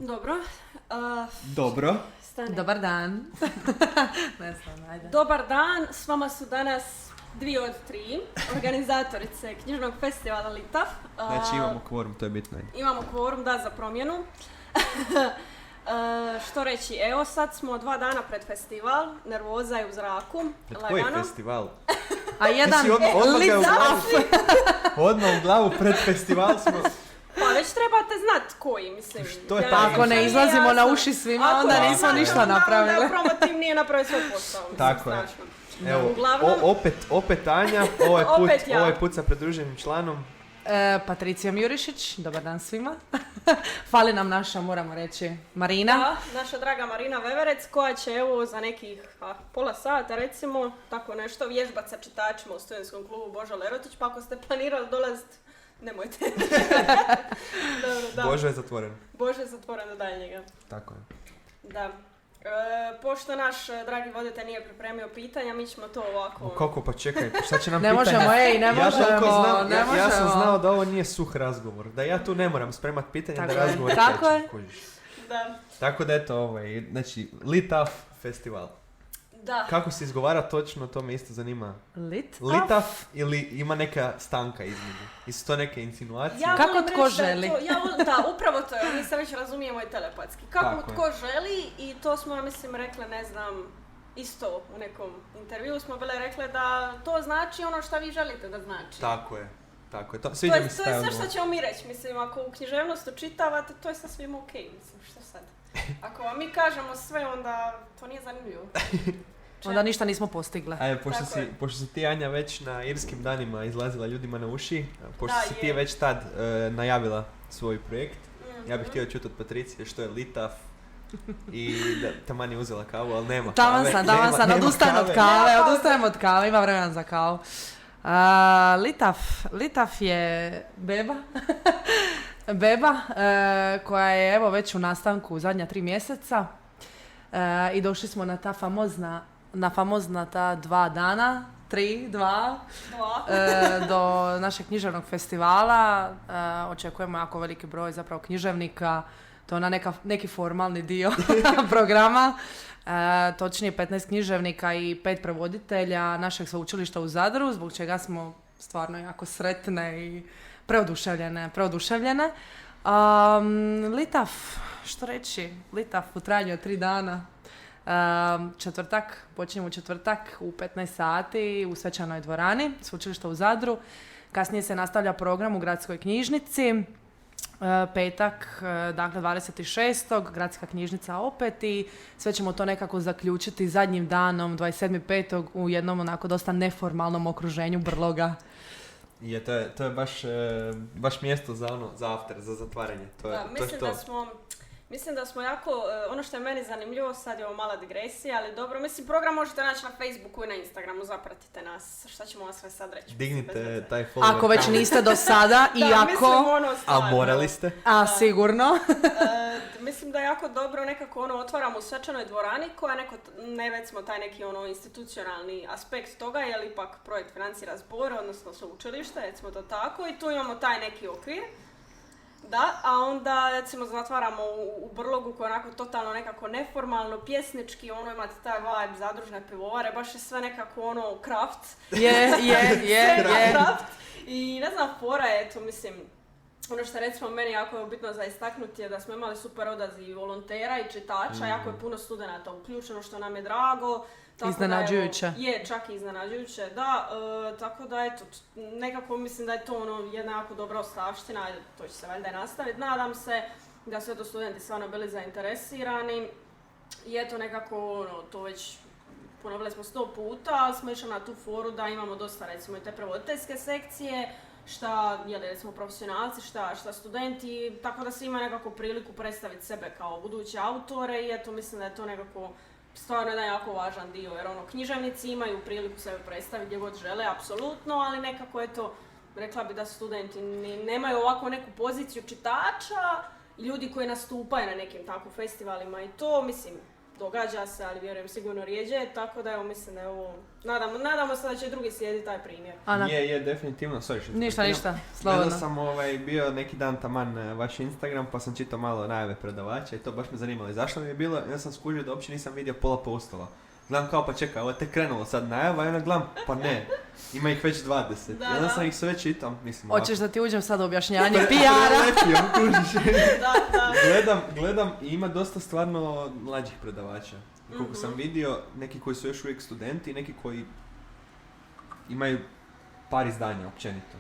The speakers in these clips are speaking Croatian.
Dobro. Dobro. Stani. Dobar dan. Ne znam, ajde. Dobar dan, s vama su danas 2 od 3 organizatorice knjižnog festivala Litaf. Znači imamo kvorum, to je bitno. Imamo kvorum, da, za promjenu. Što reći, evo sad smo 2 dana pred festival, nervoza je u zraku, Koji lagano. festival? A jedan Odmah u glavu pred festival smo... Pa već trebate znat koji, mislim. Što je Ja, taj? Ako ne izlazimo na uši svima, Ako onda ne nismo znate, ništa onda napravili. promotiv nije napravio svoj posao. Mislim, Tako je. strašno. Evo, Uglavnom- opet Anja, Opet ja. ovaj put sa pridruženim članom. Patricija Mjurišić, dobar dan svima. Fali nam naša, moramo reći, Marina. Da, naša draga Marina Veverec koja će evo za nekih pola sata recimo, tako nešto, vježbat sa čitačima u studentskom klubu Božo Lerotić, pa ako ste planirali dolaziti, nemojte. Dobro, da. Božo je zatvoren. Božo je zatvoren do daljnjega. Tako je. Da. Pošto naš dragi voditelj nije pripremio pitanja, mi ćemo to ovako... Kako pa čekaj, šta će nam Ne pitanja? možemo, ej, ne Ja možemo. sam znao da ovo nije suh razgovor, da ja tu ne moram spremat pitanja, Tako da je. razgovor Tako teče, je. kužiš. Da. Tako da eto, znači, Litaf festival. Da. Kako se izgovara točno, to me isto zanima. Litaf? Ili ima neka stanka između? Isu to neke insinuacije? Ja Kako volim tko reći da je želi? da, upravo to je, mi se već razumijemo i telepatski. Kako Tako je. tko želi i to smo, ja mislim, rekle, ne znam, isto u nekom intervjuu smo bile rekle da to znači ono što vi želite da znači. Tako je. To, To sviđa je, mi se to taj je sve odgovor. što ćemo mi reći, mislim, ako u književnosti čitavate, to je sasvim okej, mislim, što sad? Ako vam mi kažemo sve, onda to nije zanimljivo. Onda ništa nismo postigle. Ajde, Tako je. pošto si ti, Anja, već na irskim danima izlazila ljudima na uši, pošto Da, si ti je. već tad najavila svoj projekt, ja bih Mhm. htio čuti od Patricije što je Litaf i da taman je uzela kavu, ali nema Taman kave. sam, nema odustajem od kave. kave, Nema odustajem od kave, ima vremena za kavu. Litaf je beba, koja je evo već u nastanku zadnja 3 mjeseca i došli smo na ta famozna ta 2 dana, 3, 2, do našeg književnog festivala. Očekujemo jako veliki broj zapravo književnika, to je neki formalni dio programa. Točnije 15 književnika i 5 prevoditelja našeg sveučilišta u Zadru, zbog čega smo stvarno jako sretne i preoduševljene. Litaf, što reći? Litaf u trajanju od 3 dana. Počinjemo u četvrtak u 15 sati u svečanoj dvorani sveučilišta u Zadru. Kasnije se nastavlja program u gradskoj knjižnici. Petak, dakle 26. gradska knjižnica opet i sve ćemo to nekako zaključiti zadnjim danom 27.5. u jednom onako dosta neformalnom okruženju Brloga. To je baš mjesto za after, za zatvaranje. Mislim da smo jako, ono što je meni zanimljivo, sad je ovo mala digresija, ali dobro, mislim, program možete naći na Facebooku i na Instagramu, zapratite nas, šta ćemo vam sve sad reći. Bez Dignite veze. taj follow. Ako već niste do sada, Da, mislim, iako... ono stvarno. A morali ste? A, sigurno. Mislim da je jako dobro nekako otvaramo u svečanoj dvorani koja ne recimo taj neki institucionalni aspekt toga, jer ipak projekt financira zbor, odnosno sveučilište, recimo to tako, i tu imamo taj neki okvir. Da, a onda recimo zatvaramo u Brlogu koji je onako totalno nekako neformalno, pjesnički, imate taj vibe zadružne pivovare, baš je sve nekako kraft. Je. Kraft. I ne znam, fora je to, mislim, ono što recimo meni jako je bitno za istaknuti je da smo imali super odaziv volontera i čitača, jako je puno studenata uključeno što nam je drago. Tako Iznenađujuće. Da, je, čak i iznenađujuće, da, tako da eto, nekako mislim da je to jedna jako dobra ostavština, to će se valjda i nastaviti, nadam se da su studenti stvarno bili zainteresirani i eto nekako to već ponovili smo 100 puta, ali smo išli na tu foru da imamo dosta recimo i te prevoditeljske sekcije, šta recimo profesionalci, šta studenti, tako da svi imaju nekako priliku predstaviti sebe kao buduće autore i eto mislim da je to nekako stvarno jedan jako važan dio, jer književnici imaju priliku sebe predstaviti gdje god žele, apsolutno, ali nekako eto, rekla bi da studenti nemaju ovako neku poziciju čitača, ljudi koji nastupaju na nekim tako festivalima i to, mislim, događa se, ali vjerujem sigurno rjeđe, tako da evo mislim da je ovo, nadamo se da će drugi slijediti taj primjer. Ana? Je, definitivno, sorry što Ništa, slobodno. Gledao sam bio neki dan taman vaš Instagram, pa sam čitao malo najave predavača i to baš me zanimalo. I zašto mi je bilo, ja sam skužio da uopće nisam vidio pola postova. Gledam kao pa čekaj, ovo je tek krenulo sad najava i onda gledam, pa ne, ima ih već 20. I onda sam ih sve čitam, mislim Hoćeš da ti uđem sad u objašnjanje PR-a? PR-a? Da. Gledam i ima dosta stvarno mlađih predavača. I koliko sam vidio, neki koji su još uvijek studenti, neki koji imaju par izdanja općenito.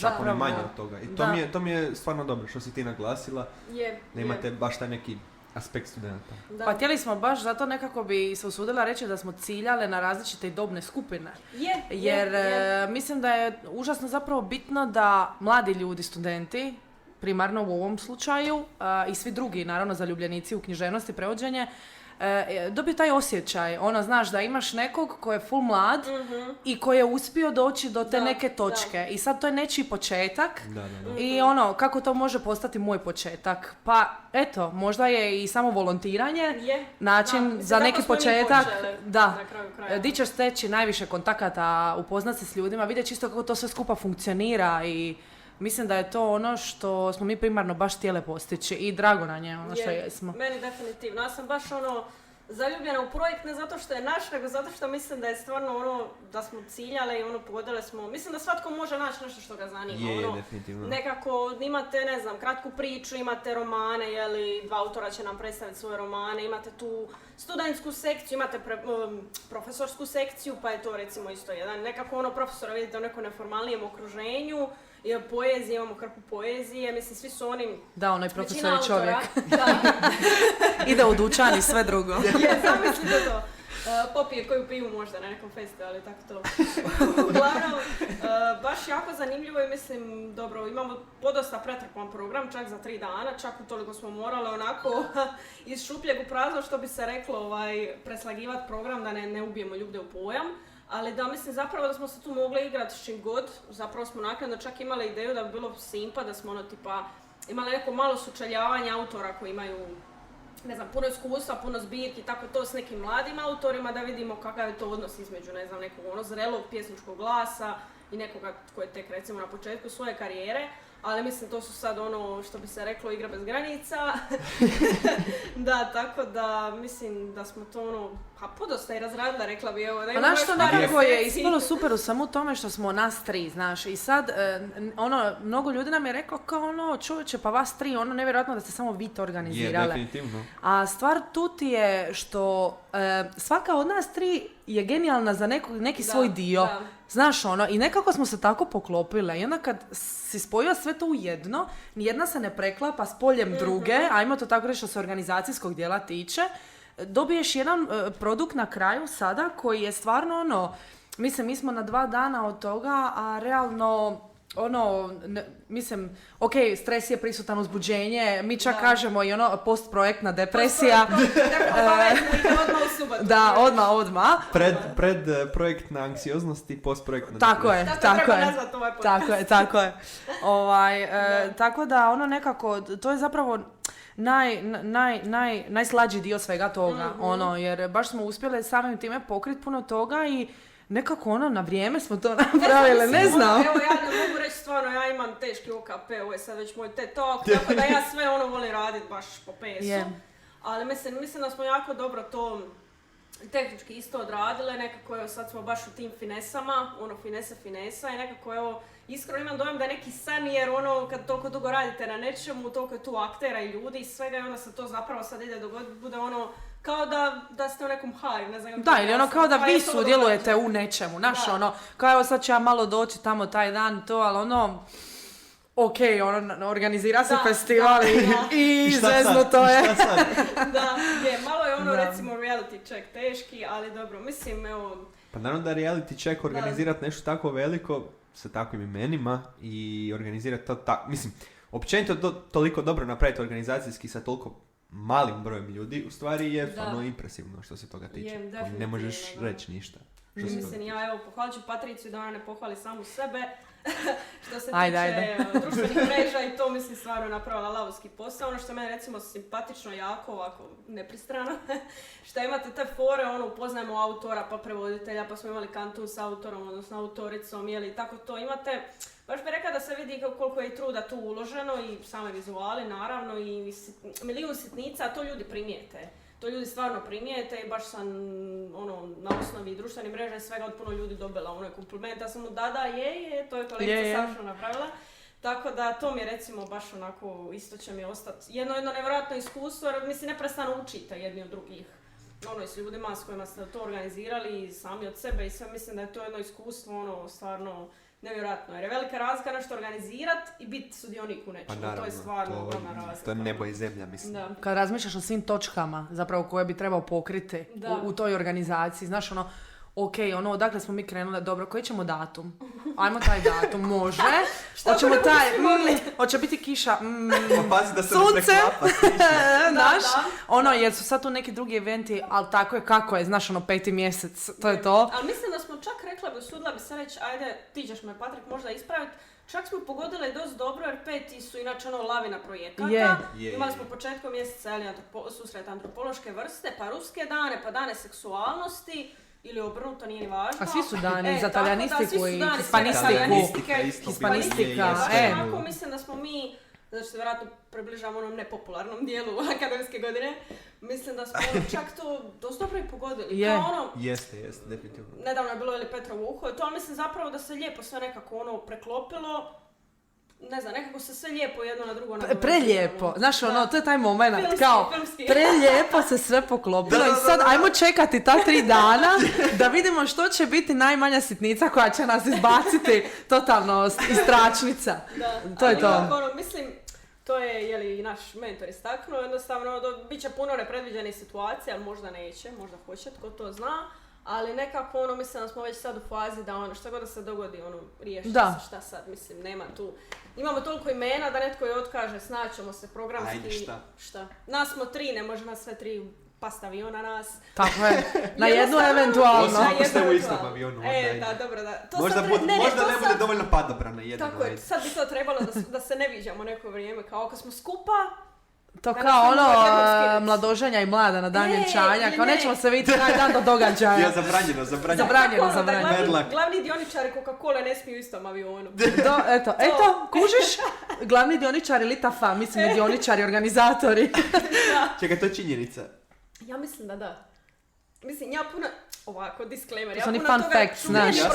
Čak oni manje od toga. I to mi je stvarno dobro što si ti naglasila, da imate baš taj neki aspekt studenta. Da. Pa htjeli smo baš, zato nekako bi se usudila reći da smo ciljale na različite dobne skupine. Jer mislim da je užasno zapravo bitno da mladi ljudi, studenti, primarno u ovom slučaju, i svi drugi, naravno zaljubljenici u književnost i prevođenje, dobiju taj osjećaj, znaš da imaš nekog ko je full mlad i ko je uspio doći do te neke točke i sad to je nečiji početak i kako to može postati moj početak, pa eto, možda je i samo volontiranje način za neki početak, di ćeš steći najviše kontakata, upoznat se s ljudima, vidjeti čisto kako to sve skupa funkcionira i mislim da je to ono što smo mi primarno baš htjele postići i drago nam je što jesmo. Meni definitivno. Ja sam baš zaljubljena u projekt ne zato što je naš, nego zato što mislim da je stvarno da smo ciljale i pogodile smo. Mislim da svatko može naći nešto što ga zanima. Definitivno. Nekako imate, ne znam, kratku priču, imate romane, dva autora će nam predstaviti svoje romane, imate tu studentsku sekciju, imate profesorsku sekciju, pa je to recimo isto jedan. Nekako profesora vidite u nekom neformalnijem okruženju. I poezije, imamo hrpu poezije, mislim svi su oni... Da, onaj profesor je čovjek. Ide u dućan i sve drugo. Zamislite to. Popije koju pivu možda na nekom festivalu, tako to. Uglavnom, baš jako zanimljivo i mislim, dobro, imamo podosta pretrpan program, čak za 3 dana, čak utoliko smo morali onako iz šupljeg u prazno, što bi se reklo, preslagivati program da ne ubijemo ljude u pojam. Ali da mislim zapravo da smo se tu mogli igrati s čim god, zapravo smo naknadno čak imali ideju da bi bilo simpa, da smo imali neko malo sučeljavanje autora koji imaju, ne znam, puno iskustva, puno zbirki, tako to s nekim mladim autorima, da vidimo kakav je to odnos između, ne znam, nekog zrelog pjesničkog glasa i nekoga tko je tek recimo na početku svoje karijere. Ali mislim to su sad što bi se reklo igra bez granica. Da, tako da mislim da smo to podosta i razradila, rekla bi evo. A znaš što nekako je ispalo super u samo tome što smo nas 3, znaš, i sad mnogo ljudi nam je reklo kao čovječe pa vas 3, nevjerojatno da ste samo vi to organizirale. Definitivno. A stvar tu ti je što svaka od nas 3 je genijalna za neki svoj dio. Da. Znaš i nekako smo se tako poklopile i onda kad si spojila sve to u jedno, nijedna se ne preklapa s poljem druge, ajmo to tako reći što se organizacijskog dijela tiče, dobiješ jedan produkt na kraju sada koji je stvarno mislim mi smo na 2 dana od toga, a realno mislim, ok, stres je prisutan, uzbuđenje, mi čak kažemo i postprojektna depresija. Da, odmah. Predprojektna anksioznost i postprojektna depresija. Tako je. Tako da nekako, to je zapravo najslađi dio svega toga, jer baš smo uspjeli samim time pokriti puno toga i nekako na vrijeme smo to napravili, ne znam. Evo ja ne mogu reći stvarno, ja imam teški OKP, ovo je sad već moj TED Talk, tako da ja sve volim raditi baš po pesu. Ali mislim da smo jako dobro to tehnički isto odradile, nekako sad smo baš u tim finesama, finesa i nekako iskreno imam dojam da je neki san jer kad toliko dugo radite na nečemu, toliko je tu aktera i ljudi i svega i onda se to zapravo sad ide dogoditi, bude kao da ste u nekom haju, ne znam. Da, ili kao da vi sudjelujete u nečemu, znaš, kao evo sad ću ja malo doći tamo taj dan, to, ali ok, organizira se festival i zezno to je. Da, malo je recimo reality check teški, ali dobro, mislim, evo... Pa naravno da reality check organizirati nešto tako veliko, sa takvim imenima i organizirati to tako, mislim, općenito to toliko dobro napraviti organizacijski sa toliko malim brojem ljudi, u stvari je impresivno što se toga tiče. Ne možeš reći ništa. Mislim, ja pohvalit ću Patriciju da ona ne pohvali samu sebe. Što se Ajde. tiče društvenih mreža i to mislim stvarno napravila lavovski posao. Ono što je meni recimo simpatično, jako ovako nepristrano, što imate te fore, upoznajemo autora pa prevoditelja, pa smo imali kantun s autorom, odnosno autoricom, jeli, tako to imate. Baš bih rekla da se vidi koliko je truda tu uloženo i same vizuali naravno i milijun sitnica, a to ljudi primijete. To ljudi stvarno primijete i baš sam na osnovi društvenih mreža i svega od puno ljudi dobila kompliment. Ja sam mu to je kolegica Saša napravila. Tako da to mi je recimo baš onako, isto će mi ostati jedno nevjerojatno iskustvo, jer mislim neprestano učite jedni od drugih. I s ljudima s kojima ste to organizirali, sami od sebe i sve, mislim da je to jedno iskustvo stvarno nevjerojatno. Jer je velika razlika nešto organizirat i biti sudionik u nečemu. Pa naravno, to je stvarno ogromna razlika. To je nebo i zemlja, mislim. Da. Kad razmišljaš o svim točkama zapravo koje bi trebao pokriti u toj organizaciji, znaš ok, odakle smo mi krenuli, dobro, koji ćemo datum? Ajmo taj datum, može. Hoćemo hoće biti kiša, Pa pazi da se sunce, ne preklapa s kišom. jer su sad tu neki drugi eventi, ali tako je kako je, znaš, 5. mjesec, to je to. Ali mislim da smo čak usudila bi se reći, ajde, ti ćeš me, Patrik, možda ispraviti, čak smo pogodili dosta dobro, jer 5. su inače lavina projekata. Imali smo početkom mjeseca susret antropološke vrste, pa ruske dane, pa dane seksualnosti, ili obrnuto, nije ni važno. A svi su dani za talijanistiku i hispanistiku. Tako mislim da smo mi, znači se vjerojatno približavamo onom nepopularnom dijelu akademske godine, mislim da smo čak to dosta dobro i pogodili. Jeste, definitivno. Nedavno je bilo Petra Vuho i to, ali mislim zapravo da se lijepo sve nekako preklopilo. Ne znam, nekako se sve lijepo jedno na drugo nadovezalo. Prelijepo, znaš to je taj moment, filmski. Prelijepo se sve poklopilo i sad ajmo čekati ta 3 dana da vidimo što će biti najmanja sitnica koja će nas izbaciti totalno iz tračnica. To je to. Mislim, to je i naš mentor istaknuo, jednostavno bit će puno nepredviđenih situacija, ali možda neće, možda hoće, tko to zna. Ali nekako mislim da smo već sad u fazi da što god da se dogodi, riješi se šta sad, mislim, nema tu. Imamo toliko imena da netko je otkaže, snaćemo se programski. Ajde, šta? Nas smo 3, ne može nas sve 3 past aviona nas. Tako je, na jednu eventualno. Osim ako ste u istom avionu. Da, dobro, da. To možda ne bude dovoljno padobrana jedna. Tako je, sad bi to trebalo da se ne viđamo neko vrijeme, kao ako smo skupa. To kao mladoženja i mlada na dan vjenčanja, kao nećemo se vidjeti taj dan do događaja. Ja, zabranjeno. Glavni dioničari Coca-Cola ne smiju u istom avionu. Eto, kužiš? Glavni dioničari Litafa, mislim dioničari, organizatori. Čekaj, to je činjenica. Ja mislim da. Mislim, ja puno... Ovako, disclaimer, ja puno toga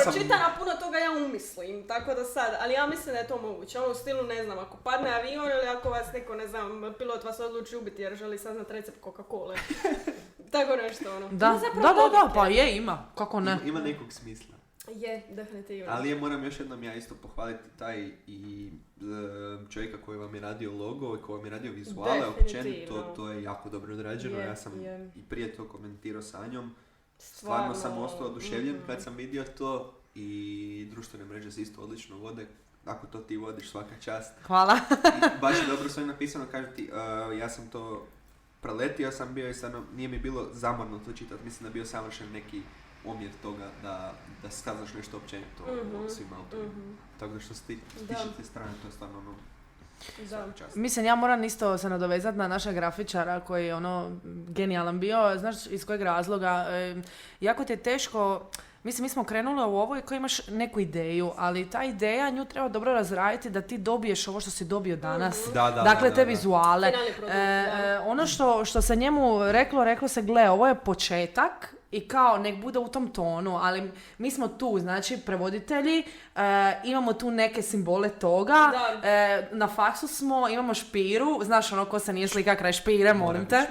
pročitam, a puno toga ja umislim, tako da sad, ali ja mislim da je to moguće, u stilu, ne znam, ako padne avion ili ako vas neko, ne znam, pilot vas odluči ubiti jer želi saznat recept Coca-Cola. Tako nešto, Da, pa ima, kako ne. Ima nekog smisla. Je, definitivno. Ali moram još jednom ja isto pohvaliti taj i čovjeka koji vam je radio logo i koji vam je radio vizuale, općenito, to je jako dobro odrađeno, ja sam i prije to komentirao sa njom. Stvarno sam ostao oduševljen kad sam vidio to i društvene mreže se isto odlično vode. Ako to ti vodiš, svaka čast. Hvala. I baš je dobro sve napisano, kažu ti, ja sam to preletio sam bio i stvarno nije mi bilo zamorno to čitati. Mislim da je bio savršen neki omjer toga da skazaš nešto općenito o svim autorima. Tako da što se tiče te strane, to je stvarno Mislim, ja moram isto se nadovezati na našeg grafičara koji je genijalan bio. Znaš iz kojeg razloga? Jako ti je teško. Mislim, mi smo krenuli u ovo i koji imaš neku ideju, ali ta ideja nju treba dobro razraditi da ti dobiješ ovo što si dobio danas. Dakle, te vizuale. Ono što se njemu reklo se, gle, ovo je početak i kao nek bude u tom tonu, ali mi smo tu, znači prevoditelji, imamo tu neke simbole toga, na faksu smo, imamo špiru, znaš ko se nije slika kraj špire, molim te.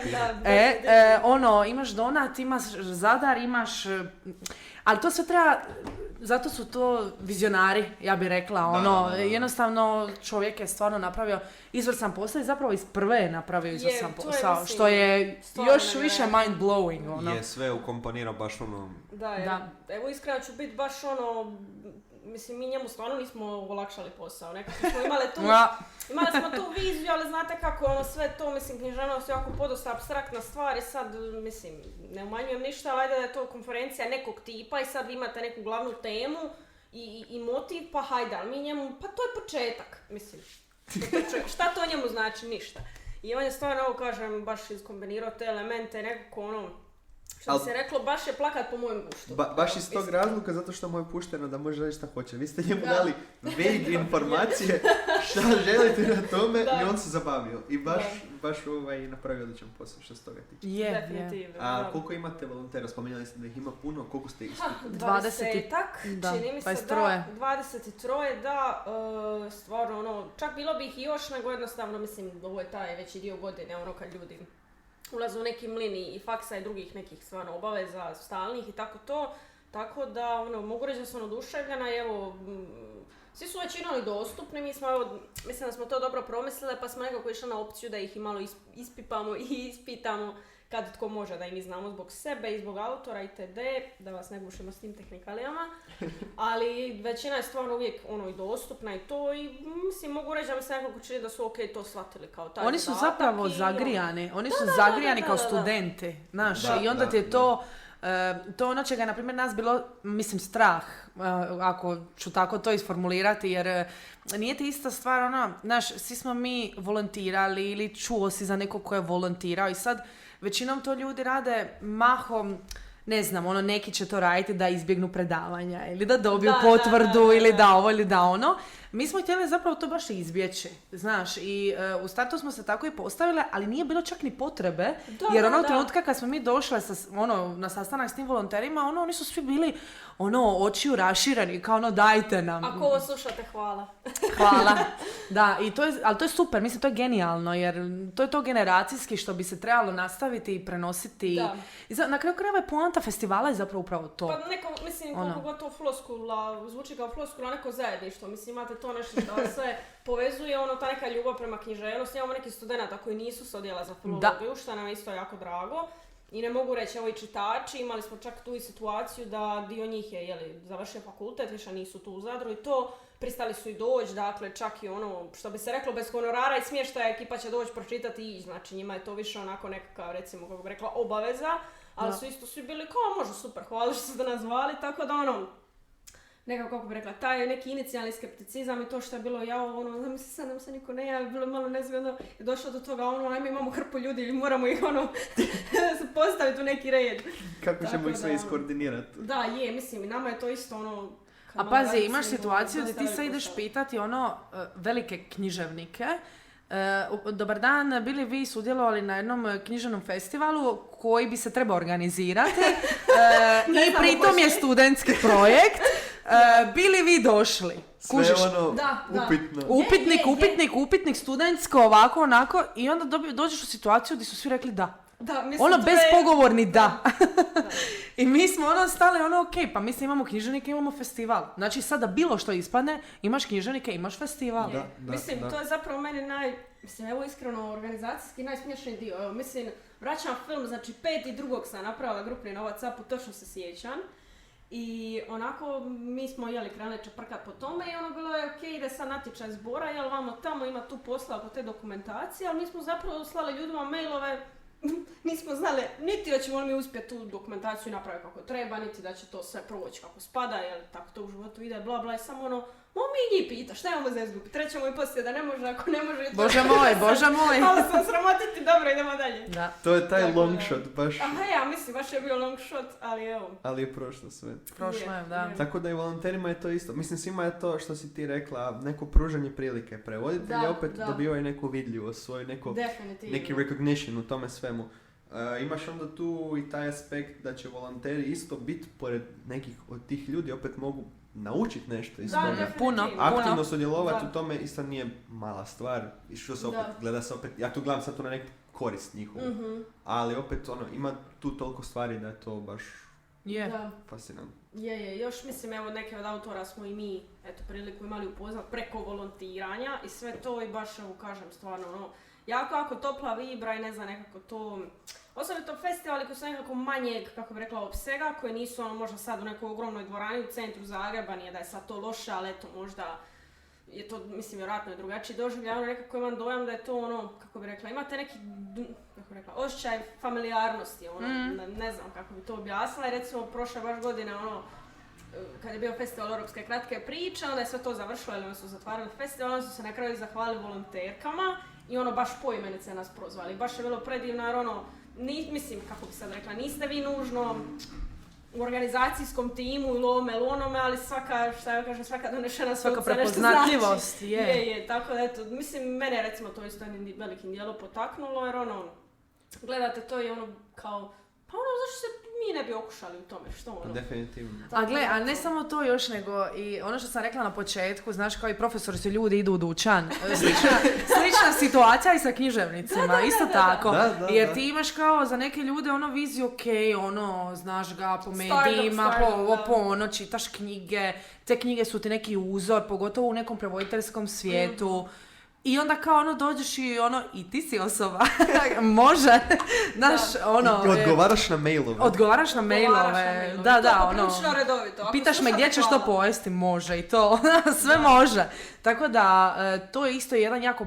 Imaš donat, imaš zadar, imaš... Ali to sve treba, zato su to vizionari, ja bih rekla, jednostavno čovjek je stvarno napravio izvrstan posao i zapravo iz prve je napravio izvrstan posao, što je još više mind blowing, Je, sve ukomponirao baš Da. Evo iskreno ću biti baš mislim, mi njemu stvarno nismo olakšali posao, nekako smo imali smo tu viziju, ali znate kako sve to, mislim, književnost je jako podosta apstraktna stvar i sad, mislim, ne umanjujem ništa, ali ajde da je to konferencija nekog tipa i sad vi imate neku glavnu temu i motiv, pa hajde, ali mi njemu, pa to je početak, mislim. Šta to njemu znači? Ništa. I on je stvarno, ovo kažem, baš iskombinirao te elemente, nekako ono, što bi se reklo, baš je plakat po mojem guštu. Baš iz tog razloga, zato što mu je pušteno da može reći šta hoće. Vi ste njemu dali vague informacije šta želite na tome i on se zabavio. I baš napravio odličan posao što se toga tiče. Definitivno. A koliko imate volontera? Spominjali ste da ih ima puno, koliko ste ih? 20-tak, čini mi se 23, da, stvarno ono, čak bilo bi ih i još, nego jednostavno, mislim, ovo je taj veći dio godine, ono kad ljudi ulaze u neki mlin i faksa i drugih nekih stvarno obaveza stalnih i tako to, tako da, ono, mogu reći da sam oduševljena i evo, svi su većinom i dostupni, mislim da smo to dobro promislile, pa smo nekako išli na opciju da ih i malo ispipamo i ispitamo kad tko može, da im znamo zbog sebe i zbog autora itd., da vas ne gušimo s tim tehnikalijama, ali većina je stvarno uvijek ono i dostupna i to i mislim mogu reći da mi se nekako čini da su ok to shvatili kao taj oni su zapravo zagrijani, oni su zagrijani kao studenti, znaš, i onda ti je to je ono čega je, na primjer, nas bilo, mislim, strah, ako ću tako to isformulirati, jer nije ti ista stvar, ono, znaš, svi smo mi volontirali ili čuo si za nekog ko je volontirao i sad većinom to ljudi rade mahom, ne znam, ono, neki će to raditi da izbjegnu predavanja ili da dobiju potvrdu ili da ovo ili da ono. Mi smo htjeli zapravo to baš izbjeći, znaš, i u startu smo se tako i postavile, ali nije bilo čak ni potrebe, jer onog trenutka kad smo mi došle na sastanak s tim volonterima, oni su svi bili očiju rašireni, kao dajte nam. Ako ovo slušate, hvala. Hvala, da, ali to je super, mislim, to je genijalno, jer to je to generacijski što bi se trebalo nastaviti i prenositi. Da. I na kraju krajeva je poanta festivala je zapravo upravo to. Pa neko, mislim, koliko gotovo floskula, zvuči kao floskula, neko zajedništvo, mislim, imate to nešto što se povezuje, ta neka ljubav prema književnosti. Imamo neki studenta koji nisu s odjela za filologiju, što nam je isto jako drago. I ne mogu reći, evo i čitači, imali smo čak tu i situaciju da dio njih je završio fakultet, više nisu tu u Zadru i to, pristali su i doći, dakle čak i što bi se reklo, bez honorara i smještaja ekipa će doći pročitati i ići, znači njima je to više onako nekakav, recimo, kako bi rekla, obaveza, ali su isto svi bili kao, može, super, hvala što ste nas zvali, tako da nekako, kako bi rekla, taj neki inicijalni skepticizam i to što je bilo, zamisli sad nam se niko ne javi, bilo malo nezgodno, je došlo do toga, ajme imamo hrpu ljudi ili moramo ih postaviti u neki red. Kako ćemo ih sve iskoordinirati? Da, mislim, i nama je to isto A pazi, imaš situaciju gdje ti se ideš pitati velike književnike. Dobar dan, bili vi sudjelovali na jednom književnom festivalu koji bi se trebao organizirati i pritom je studentski projekt. Bili vi došli? Kužiš? Sve Upitnik, studentsko, ovako, onako, i onda dođeš u situaciju gdje su svi rekli da. Bezpogovorni da. I mi smo stali ok, pa mi imamo književnike, imamo festival. Znači sada bilo što ispadne, imaš književnike, imaš festival. To je zapravo meni evo iskreno organizacijski najsmiješniji dio. Evo, mislim, vraćam film, znači 5.2. sam napravila grupni na WhatsAppu, točno se sjećam. I onako, mi smo krenuli čeprkat po tome i bilo je ok, ide sad natječaj zbora, vamo tamo ima tu posla oko te dokumentacije, ali mi smo zapravo slali ljudima mailove, nismo znali niti da ćemo mi uspjeti tu dokumentaciju napraviti kako treba, niti da će to sve proći kako spada, jer tako to u životu ide, bla bla, i samo mi njih pita, šta imamo za izgubiti, trećemo i poslije da ne može, ako ne može... Bože moj! Ali sam sramotiti, dobro, idemo dalje. Da. To je taj long shot, baš... Aha, mislim, baš je bio long shot, ali evo... Ali je prošlo sve. Prošlo je, da. Tako da i volonterima je to isto. Mislim, svima je to što si ti rekla, neko pružanje prilike. Prevoditelji opet dobivaju neku vidljivost, svoju neki recognition u tome svemu. Imaš onda tu i taj aspekt da će volonteri isto biti pored nekih od tih ljudi, opet mogu naučiti nešto iz toga. Puno. Aktivno sudjelovati u tome isto nije mala stvar. I što se opet gleda se opet, ja tu gledam sad to na neku korist njihovu. Ali opet ima tu toliko stvari da je to baš fascinantno. Još mislim, evo neke od autora smo i mi priliku imali upoznat preko volontiranja i sve to i baš, kažem, stvarno jako topla vibra i ne znam, nekako to... Osobito festivali koji su nekako manjeg, kako bi rekla, opsega, koji nisu možda sad u nekoj ogromnoj dvorani u centru Zagreba, nije da je sad to loše, ali možda je to, mislim, vjerojatno je drugačiji doživljaj, nekako imam dojam da je to kako bi rekla, imate neki, kako bi rekla, osjećaj familijarnosti, ne znam kako bi to objasnila, i recimo prošle baš godine, kad je bio festival Europske kratke priče, onda je sve to završilo, ili su zatvarali festival, onda su se na kraju zahvalili volonterkama i baš poimenice nas prozvali. Baš je bilo predivno jer mislim, kako bi sad rekla, niste vi nužno u organizacijskom timu ili onome, ali svaka donešena svaka sudca nešto prepoznatljivost znači. Je, tako da eto, mislim, mene recimo to isto jednim velikim dijelom potaknulo, jer gledate to i kao, pa zašto se mi ne bi okušali u tome, što Definitivno. A ne samo to još, nego i ono što sam rekla na početku, znaš, kao i profesori su ljudi, idu u dućan. Slična situacija i sa književnicima, isto tako. Jer ti imaš kao za neke ljude viziju, znaš ga po medijima, čitaš knjige, te knjige su ti neki uzor, pogotovo u nekom prevoditeljskom svijetu. I onda kao dođeš i ti si osoba, može, znaš, odgovaraš na mailove. Odgovaraš na mailove, da, poprilično redovito. Pitaš me gdje ćeš to pojesti, može i to, sve može. Tako da, to je isto jedan jako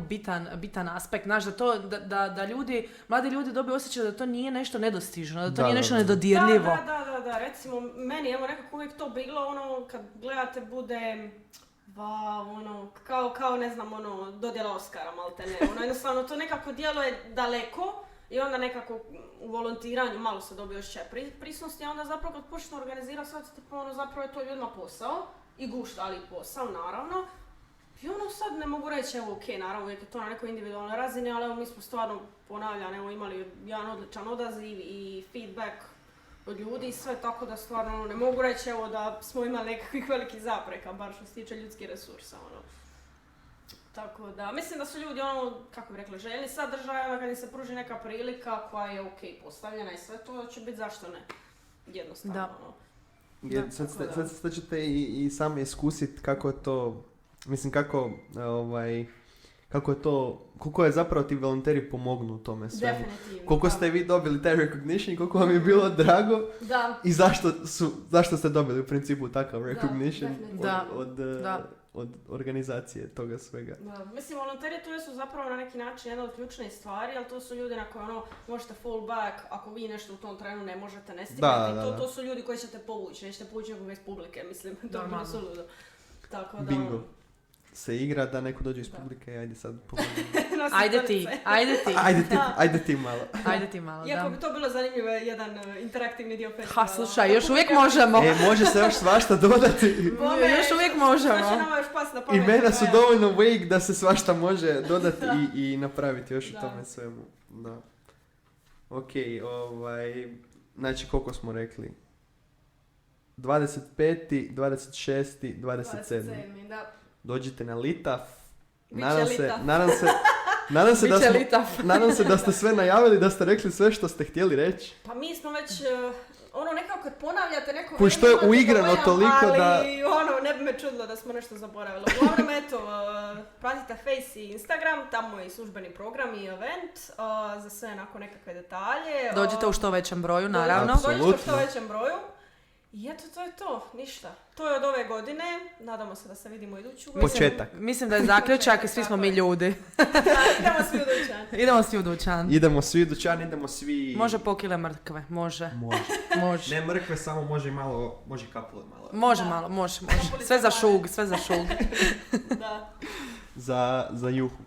bitan aspekt, znaš, da mladi ljudi dobiju osjećaj da to nije nešto nedostižno, da to nije nešto nedodirljivo. Da, recimo, meni nekako uvijek to bilo, kad gledate bude... kao ne znam, dodjela Oscara, malte ne. Jednostavno, to nekako djeluje daleko i onda nekako u volontiranju malo se dobije osjećaj prisnosti, a onda zapravo kad počnu organizirati sve, zapravo je to ljudima posao i guštali posao, naravno. I sad ne mogu reći, naravno, uvijek je to na nekoj individualnoj razini, ali mi smo stvarno, ponavljam, imali jedan odličan odaziv i feedback od ljudi i sve, tako da stvarno ne mogu reći da smo imali nekakvih velikih zapreka, bar što se tiče ljudskih resursa. Tako da, mislim da su ljudi kako bi rekla, željni sadržaja, kad im se pruži neka prilika koja je postavljena i sve to će biti zašto ne. Jednostavno. Sad ćete i sami iskusiti kako je to, mislim kako je to, koliko je zapravo ti volonteri pomognu u tome svemu. Definitivno. Koliko ste vi dobili taj recognition, koliko vam je bilo drago i zašto ste dobili u principu takav recognition od organizacije toga svega. Da. Mislim, volonteri tu su zapravo na neki način jedna od ključnih stvari, ali to su ljudi na koje možete fall back ako vi nešto u tom trenu ne možete, ne stignete. To su ljudi koji ćete povući, nećete povući nekog iz publike, mislim, to je bilo suludo. Tako da... Bingo. Se igra da neko dođe iz publike, ajde sad pogledaj. Ajde ti malo. Ajde ti malo, iako bi to bilo zanimljivo, jedan interaktivni dio Ha, festivala. slušaj, još uvijek možemo. Može se još svašta dodati. Još uvijek možemo. Što će nama još pas na pamet? Imena su dovoljno vague da se svašta može dodati i napraviti još u tome svemu. Da. Ok, znači koliko smo rekli? 25. 26. 27. Da. Dođite na Litaf. Nadam se da ste sve najavili, da ste rekli sve što ste htjeli reći. Pa mi smo već, nekako kad ponavljate neko vrijeme... Što je uigrano toliko da... Ali, ne bi me čudilo da smo nešto zaboravili. Uglavnom, eto, pratite Face i Instagram, tamo je i službeni program i event, za sve nekakve detalje. Dođite u što većem broju, naravno. Dođite u što većem broju. I eto, to je to, ništa. To je od ove godine, nadamo se da se vidimo iduću godinu. Početak. Mislim da je zaključak i svi smo mi ljudi. Idemo svi u dućan. Idemo svi... Može po kile mrkve, može. Ne mrkve, samo može malo, može kapule malo. Može. Sve za šug. Da. Za juhu.